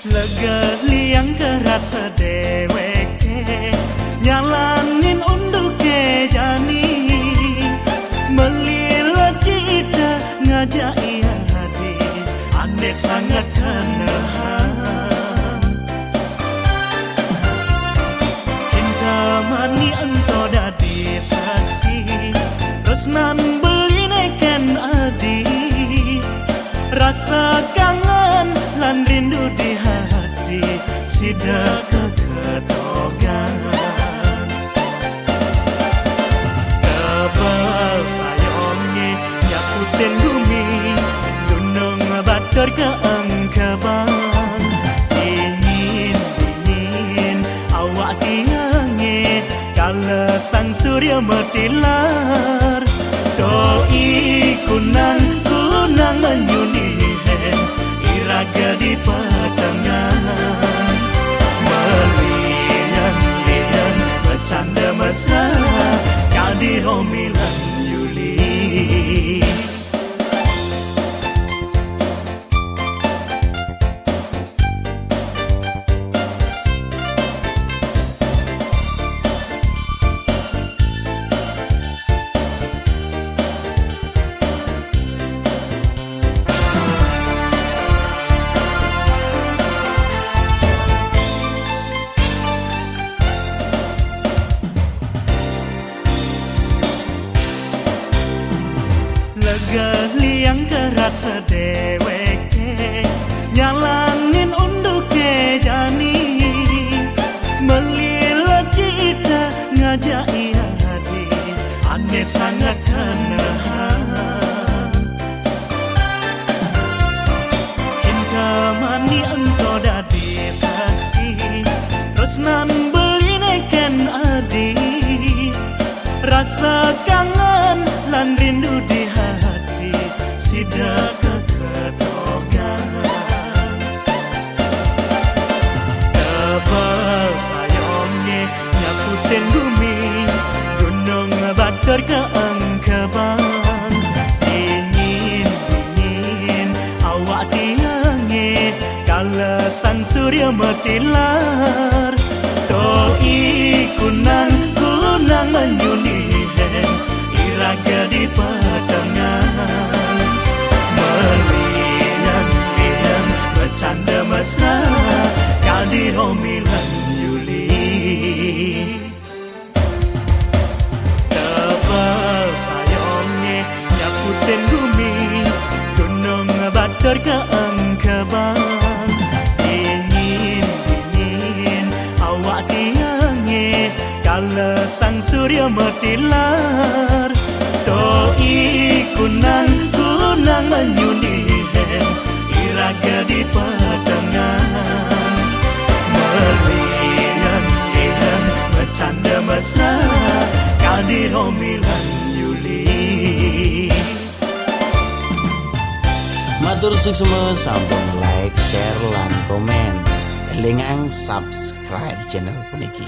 Lega liang kerasa deweke nyalanin unduke jani melila cita ngajak ia hadi ane sangat kanahan cinta mani ento dadi saksi resnan belineken adi rasa kangen lan rindu di hati sida kekedogan kebal sayonge nyakutin bumi gunung batur ke engkebang dingin awak diange kala sang surya metilar doi kunang menyunihen iraga di padangan melian-lian bercanda mesra kadi homilan Yuli. Lega liang kerasa deweke nyalanin unduke jani melila cita ngajak ia hadi ane sangat kanahan cinta mani ento dadi saksi resnan belineken adi rasa kangen lan rindu di hati sida kekedogan kebal sayonge nyakutin bumi gunung batur ke engkebang dingin awak diange kala sang surya metilar doi kunang menyunihen iraga di padangan melian-lian bercanda mesra kadi homilan Yuli. Kebal sayonge nyakutin bumi gunung batur ke engkebang dingin awak diange kala sang surya metilar doi kunang menyunihen iraga di padangan melian-lian bercanda mesra kadi homilan Yuli. Matur suksema sampun like, share lan komen. Elingan subscribe channel puniki.